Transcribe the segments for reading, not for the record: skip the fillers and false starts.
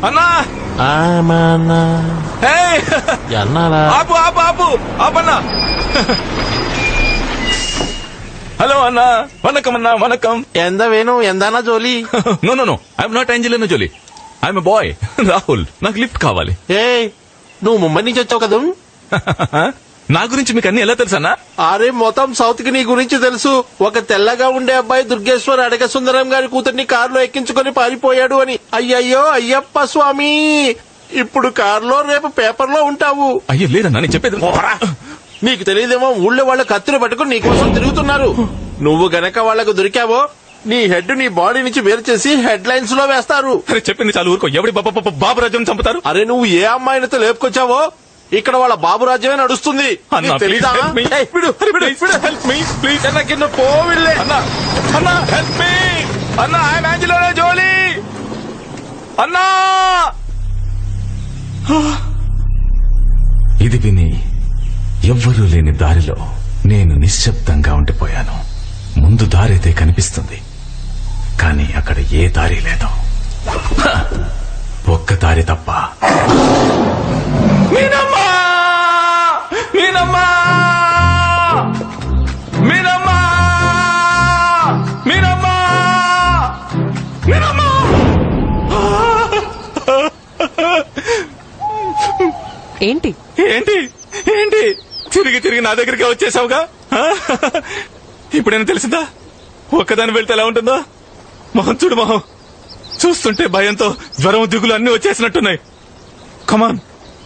అన్నా ఆపు ఆపు ఆపు ఆపన్నా. హలో అన్నా, వనకం అన్నా, వనకం. ఎంత వేణు ఎందానా జోలీ? No no no, I'm not Angelina Jolie, I'm boy Rahul. నాకు లిఫ్ట్ కావాలి. ఏ నువ్వు ముంబై నుంచి వచ్చావు కదా? నా గురించి మీకు అన్ని ఎలా తెలుసన్నా? అరే మొత్తం సౌత్ కి నీ గురించి తెలుసు. ఒక తెల్లగా ఉండే అబ్బాయి దుర్గేశ్వర్ అడగ సుందరం గారి కూతుర్ని కారులో ఎక్కించుకొని పారిపోయాడు అని. అయ్యయ్యో అయ్యప్ప స్వామి, ఇప్పుడు కారులో రేపు పేపర్ లో ఉంటావు. అయ్యో లేదన్నా, నేను చెప్పేది. నీకు తెలియదేమో, ఊళ్ళో వాళ్ళ కత్తిని పట్టుకుని నీకోసం తిరుగుతున్నారు. నువ్వు గనక వాళ్లకు దొరికావో నీ హెడ్ నీ బాడీ నుంచి వేరు చేసి హెడ్ లైన్స్ లో వేస్తారు. అరే చెప్పింది చాలు, ఊరుకో. ఎవడి బాబు రాజ్యం చంపుతారు? అరే నువ్వు ఏ అమ్మాయినితో లేపుకొచ్చావో ఇక్కడ వాళ్ళ బాబు రాజ్యమే నడుస్తుంది. తెలీదా? జోలీ అన్నా. ఇది విని ఎవ్వరూ లేని దారిలో నేను నిశ్శబ్దంగా ఉండిపోయాను. ముందు దారైతే కనిపిస్తుంది, కానీ అక్కడ ఏ దారి లేదు. ఒక్క దారి తప్ప. మీనమ్మా, మీనమ్మా, మీనమ్మా, మీనమ్మా, మీనమ్మా. ఏంటి ఏంటి ఏంటి తిరిగి తిరిగి నా దగ్గరికి వచ్చేసావుగా? ఇప్పుడేనా తెలిసిందా ఒక్కదాని వెళ్తే ఎలా ఉంటుందో? మొహం చూడు, మొహం చూస్తుంటే భయంతో జ్వరం దిగులు అన్ని వచ్చేసినట్టున్నాయి. కమాన్,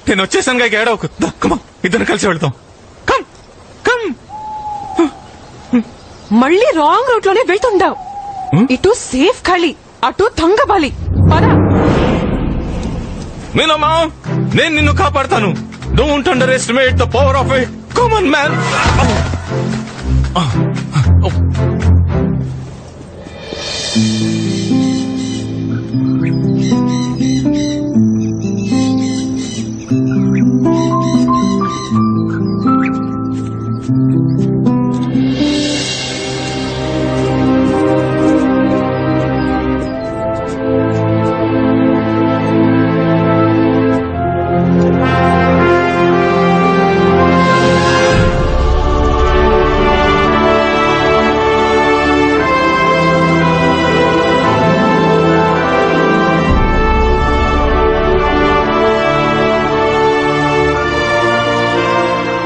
నేను వచ్చేసానుగా, ఏడవకు. కమాన్, ఇద్దరు కలిసి వెళ్తాం. Come come. మళ్ళీ రాంగ్ రూట్ లోనే వెళ్తుండావు. ఇటు సేఫ్ ఖాళీ, అటు తంగబాలి. పద. మీనమ్మా, నేను నిన్ను కాపాడతాను. Don't underestimate the power of a common man.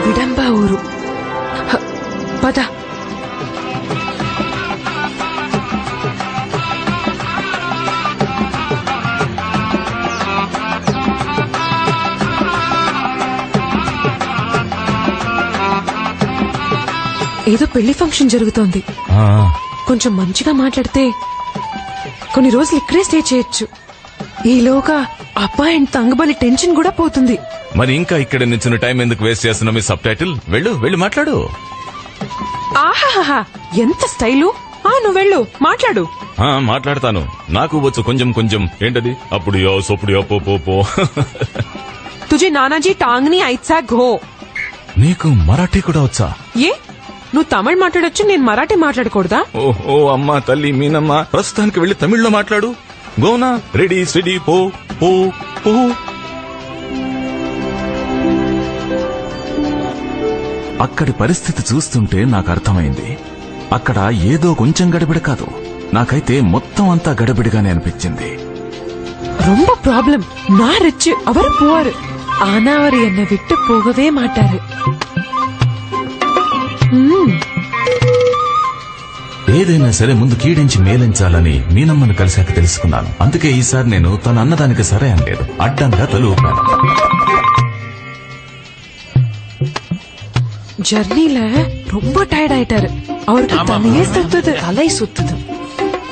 విడంబా ఊరు. పద. ఏదో పెళ్లి ఫంక్షన్ జరుగుతోంది. కొంచెం మంచిగా మాట్లాడితే కొన్ని రోజులు ఇక్కడే స్టే చేయొచ్చు. ఈలోగా అబ్బాయి అండ్ తంగబలి టెన్షన్ కూడా పోతుంది. మరి ఇంకా ఇక్కడ నుంచి టైం ఎందుకు వేస్ట్ చేస్తున్నా? మీ సబ్ టైటిల్ వెళ్ళు, వెళ్ళి మాట్లాడు. ఆహాహా, ఎంత స్టైలు. నువ్వు వెళ్ళు, మాట్లాడు. మాట్లాడతాను, నాకు వచ్చు కొంచెం కొంచెం. ఏంటది? అప్పుడు యో సోపుడు యో పో పో. తుజే నానాజీ టాంగ్ని ఐత్సా ఘో. నీకు మరాఠీ కూడా వచ్చా? ఏ నువ్వు తమిళ్ మాట్లాడొచ్చు, నేను మరాఠీ మాట్లాడకూడదా? ఓ అమ్మా తల్లి మీనమ్మ, ప్రస్తుతానికి వెళ్ళి తమిళ్లో మాట్లాడు. గోనా, రెడీ స్టడీ పో పో పో. అక్కడి పరిస్థితి చూస్తుంటే నాకు అర్థమైంది. అక్కడ ఏదో కొంచెం గడిబిడ కాదు, నాకైతే మొత్తం అంతా గడిబిడిగానే అనిపించింది. ரொம்ப ப்ராப்ளம். நான் ரிச், அவர் புவர். ஆனா அவர் என்னை விட்டு போகவே மாட்டாரு. ఏదైనా సరే ముందు కీడించి మేలించాలని మీనమ్మను కలిశాక తెలుసుకున్నాను. అందుకే ఈసారి నేను తన అన్నదానికి సరే అనలేదు, అడ్డంగా తలు ఊపాను. ஜர்னில ரொம்ப டயர்ட் ஆயிட்டாரு. அவருக்கு தலையே சுத்துது, தலை சுத்துது.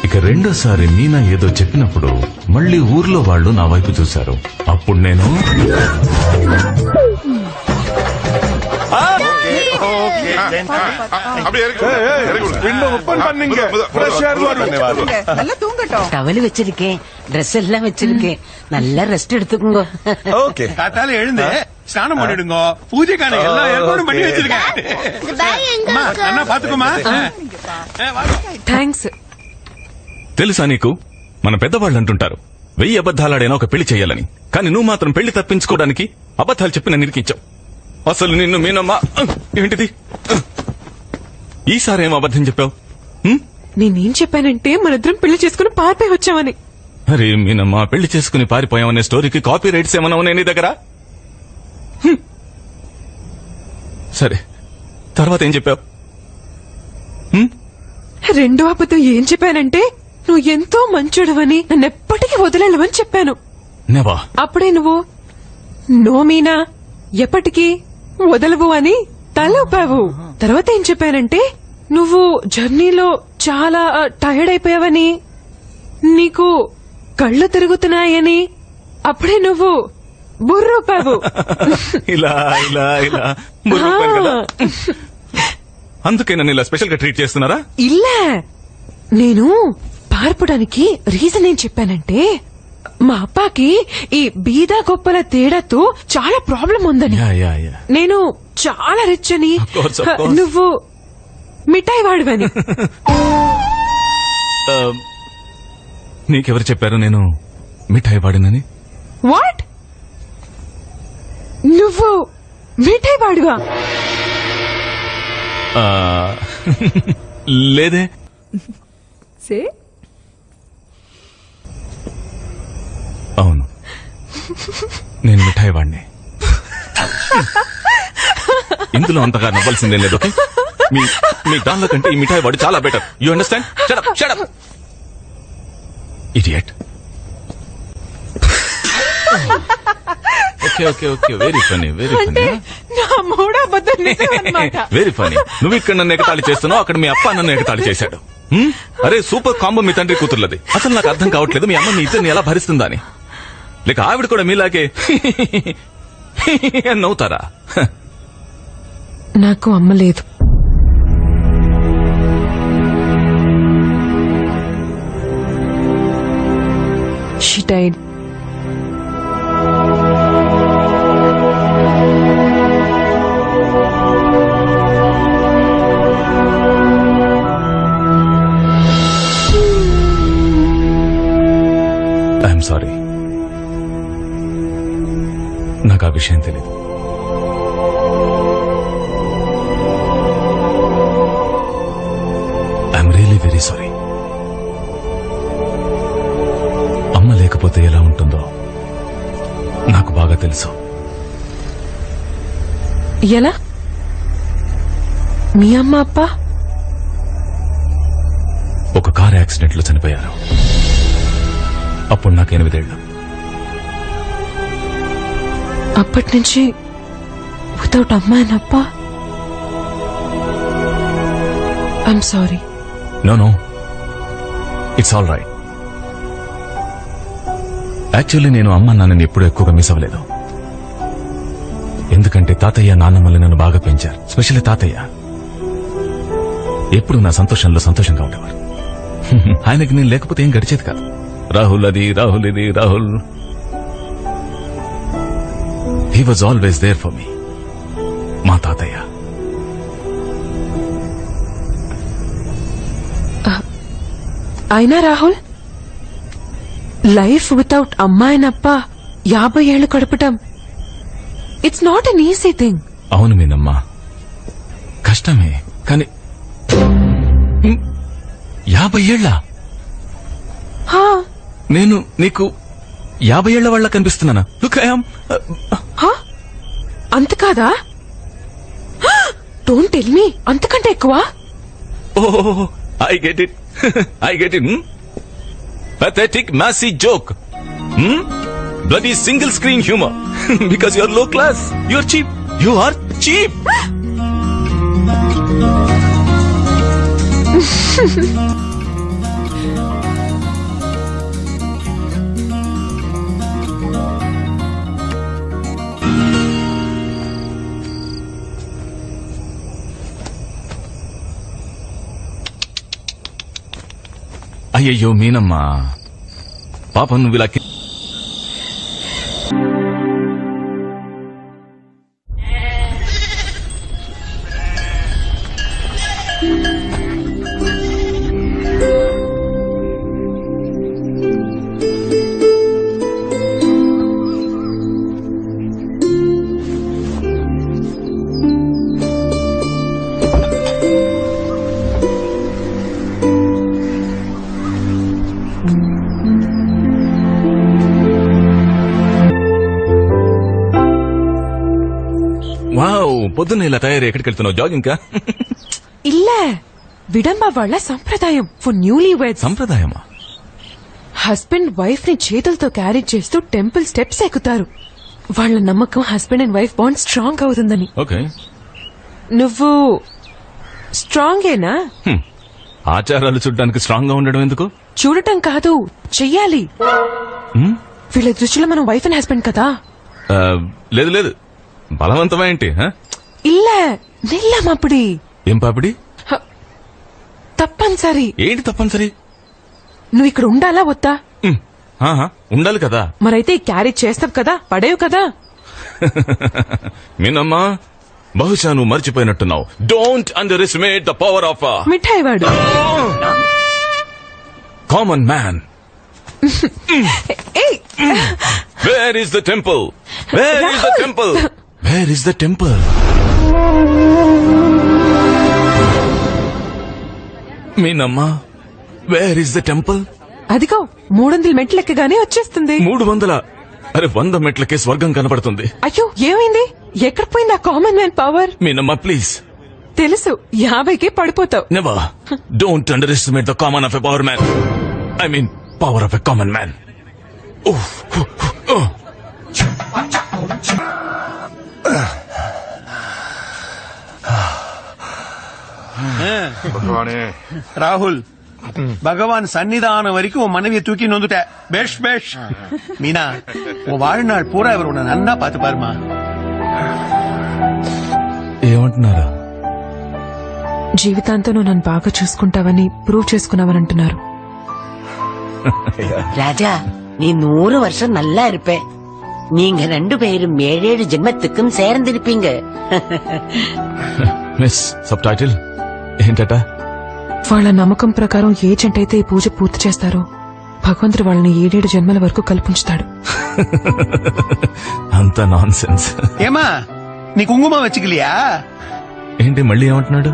ఇక రెండోసారి మీనా ఏదో చెప్పినప్పుడు మళ్ళీ ఊర్లో వాళ్ళు నా వైపు చూశారు. అప్పుడు నేను டவல் வச்சிருக்கேன், ட்ரெஸ் எல்லாம் வச்சிருக்கேன், நல்லா ரெஸ்ட் எடுத்துக்கோங்க. ஓகே, காத்தால எழுந்து ஸ்நானம் பண்ணிடுங்க, பூஜைக்கான எல்லா ஏற்பாடும் பண்ணி வச்சிருக்கேன். அண்ணா பாத்துக்கோமா. థ్యాంక్స్. తెలుసా నీకు, మన పెద్దవాళ్ళు అంటుంటారు 1000 అబద్ధాలాడైనా ఒక పెళ్లి చేయాలని. కానీ నువ్వు మాత్రం పెళ్లి తప్పించుకోవడానికి అబద్ధాలు చెప్పి నన్ను ఇరికించావు. అసలు నిన్ను మీనమ్మా ఏంటిది? ఈసారి ఏం అబద్ధం చెప్పావు? నేనేం చెప్పానంటే మనిద్దరం పెళ్లి చేసుకుని పారిపోయి వచ్చామని. అరే మీనమ్మా, పెళ్లి చేసుకుని పారిపోయామనే స్టోరీకి కాపీ రైట్స్ ఏమన్నా ఉన్నాయి నీ దగ్గర? సరే, తర్వాత ఏం చెప్పావు? రెండో అబద్ధం ఏం చెప్పానంటే నువ్వు ఎంతో మంచోడవని, నన్నెప్పటికీ వదిలేవని చెప్పాను. నెవా. అప్పుడే నువ్వు నో మీనా, ఎప్పటికీ వదలవు అని తలూపావు. తర్వాత ఏం చెప్పానంటే నువ్వు జర్నీలో చాలా టైర్డ్ అయిపోయావని, నీకు కళ్ళు తిరుగుతున్నాయని. అప్పుడే నువ్వు బుర్రూపావు. ఇలా ఇలా ఇలా బుర్రూపాను కదా. అందుకే నన్ను ఇలా స్పెషల్ గా ట్రీట్ చేస్తున్నారా? ఇల్లే, నేను పారిపోవడానికి రీజన్ ఏం చెప్పానంటే మా అప్పాకి ఈ బీద గొప్పల తేడాతో చాలా ప్రాబ్లం ఉందని. Yeah, yeah, yeah. నేను చాలా రిచ్ అని, Of course, of course. నువ్వు మిఠాయి వాడువని. నీకెవరు చెప్పారు నేను మిఠాయి వాడినని? వాట్? నువ్వు మిఠాయి వాడువా? లేదే. అవును, నేను మిఠాయి వాడిని. ఇందులో అంతగా నవ్వాల్సిందేం లేదు. ఓకే, మీ దానిలో కంటే ఈ మిఠాయి వాడు చాలా better. You understand? Shut up, shut up. Idiot. Okay okay okay, very funny, very funny, నా మూడో అబద్ధం నిజమన్నమాట. Very funny. నువ్వు ఇక్కడ నన్ను ఎగతాళి చేస్తున్నావు, అక్కడ మీ అప్ప నన్ను ఎగతాళి చేశాడు. అరే సూపర్ కాంబో మీ తండ్రి కూతుర్లది. అసలు నాకు అర్థం కావట్లేదు మీ అమ్మ మీ ఇద్దరిని ఎలా భరిస్తుందా అని. లేక ఆవిడ కూడా మీలాగే నవ్వుతారా? నాకు అమ్మ లేదు. She died. ఐఎమ్ సారీ, నాకు ఆ విషయం తెలియదు. I'm really very sorry. అమ్మ లేకపోతే ఎలా ఉంటుందో నాకు బాగా తెలుసు. ఎలా? మీ అమ్మ అప్ప ఒక కార్ యాక్సిడెంట్ లో చనిపోయారు. అప్పుడు నాకు 8 ఏళ్లు. అప్పటి నుంచి వితౌట్ అమ్మ అండ్ అప్ప. I'm sorry. No no, it's all right. Actually నేను అమ్మ నాన్నని ఎప్పుడూ ఎక్కువగా మిస్ అవ్వలేదు. ఎందుకంటే తాతయ్య నాన్నమ్మల్ని నన్ను బాగా పెంచారు. స్పెషల్లీ తాతయ్య ఎప్పుడు నా సంతోషంలో సంతోషంగా ఉండేవారు. ఆయనకి నేను లేకపోతే ఏం గడిచేది కాదు. రాహుల్ అది, రాహుల్ ఇది, Rahul. He was always there for me. మా తాతయ్య. అయినా రాహుల్, లైఫ్ వితౌట్ అమ్మా అండ్ అప్ప 50 ఏళ్లు గడపటం it's not an easy thing. అవును మీనమ్మా, కష్టమే. కానీ 50 ఏళ్ళ నేను నీకు 50 ఏళ్ల వాళ్ళ కనిపిస్తున్నానా? Look I am. అంత కాదా? Don't tell me. అంతకంటే ఎక్కువ? Oh, I get it, I get it. Pathetic, massy joke. Bloody single screen humor. Because you're low class. You're cheap. You are cheap. అయ్యయ్యో మీనమ్మా, పాపం నువ్వు ఇలా పొద్దున్న ఇలా తయారీ ఎక్కడికి వెళ్తున్నావు? జాగింగ్ కా? இல்ல విడంబ వాళ్ళ సంప్రదాయం ఫర్ న్యూలీ వెడ్స్. సంప్రదాయమా? హస్బెండ్ వైఫ్ ని చేతులతో క్యారీ చేస్తూ టెంపుల్ స్టెప్స్ ఎక్కుతారు. వాళ్ళ నమ్మకం husband and wife bond strong అవుతుందని. ఓకే. నువ్వు స్ట్రాంగేనా? ఆచారాలు చూడడానికి స్ట్రాంగ్ గా ఉండడం ఎందుకు? చూడటం కాదు, చెయ్యాలి. వీళ్ళ దృష్టిలో మనం వైఫ్ అండ్ హస్బెండ్ కదా. ఆ, లేదు లేదు, బలవంతమా ఏంటి? இல்ல நில்லம் அப்படி. ఏం పాపిడి? తప్పనిసరి. ఏంటి తప్పనిసరి? నువ్వు ఇక్కడ ఉండాలా వద్దా? ఆహా, ఉండాలి కదా. మరైతే క్యారీ చేస్తావు కదా, పడేవు కదా. మీనమ్మా, బహుశా నువ్వు మర్చిపోయినట్టున్నావు. Don't underestimate the power of మిఠాయి వాడు. Common man. ఏయ్, where is the temple? Where is the temple? Where is the temple? మీనమ్మా, వేర్ ఇస్ ద టెంపుల్? అదిగో 300 మెట్లు ఎక్కగానే వచ్చేస్తుంది. 300? అరే 100 మెట్లకే స్వర్గం కనబడుతుంది. అయ్యో ఏమైంది? ఎక్కడ పోయింది ఆ కామన్ మ్యాన్ పవర్? మీనమ్మా ప్లీజ్. తెలుసు, 50కే పడిపోతావు. Never. Don't underestimate the common of a power man. I mean power of a common man. Rahul பகவான் சன்னிதானம் வரைக்கும் உன் மனைவியை தூக்கி நொந்துட்ட. பேஷ் பேஷ். மீனா, உன் வாழ்நாள் பூரா இவர் உன்னை நன்னா பாத்து பாருமா. ఏమంటున్నారా? జీవితాంతం నువ్వు నన్ను బాగా చూసుకుంటావని ప్రూవ్ చేసుకున్నావని అంటున్నారు. ராஜா, நீ 100 வருஷம் நல்லா இருப்ப. நீங்க 2 பேரும் 7 ஜென்மத்துக்கும் சேர்ந்திருப்பீங்க. మిస్ సబ్ టైటిల్ ఏంటట? వాళ్ళ నమ్మకం ప్రకారం ఏ జంట అయితే ఈ పూజ పూర్తి చేస్తారో భగవంతుడు వాళ్ళని 7 జన్మల వరకు కల్పించుతాడు. అంత నాన్ సెన్స్. ஏமா நீ குங்குமம் வச்சுக்கலையா? ఏంటి మళ్ళీ ఏమంటున్నాడు?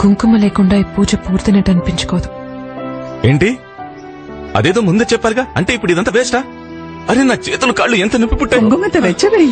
కుంకుమ లేకుండా ఈ పూజ పూర్తినట్టు అనిపించుకోదు. ఏంటి? అదేదో ముందే చెప్పారుగా. అంటే ఇప్పుడు ఇదంతా వేస్టా? అరే నా చేతులు కాళ్ళు ఎంత నొప్పి పుట్టాయి. குங்குமத்தை வச்சபடி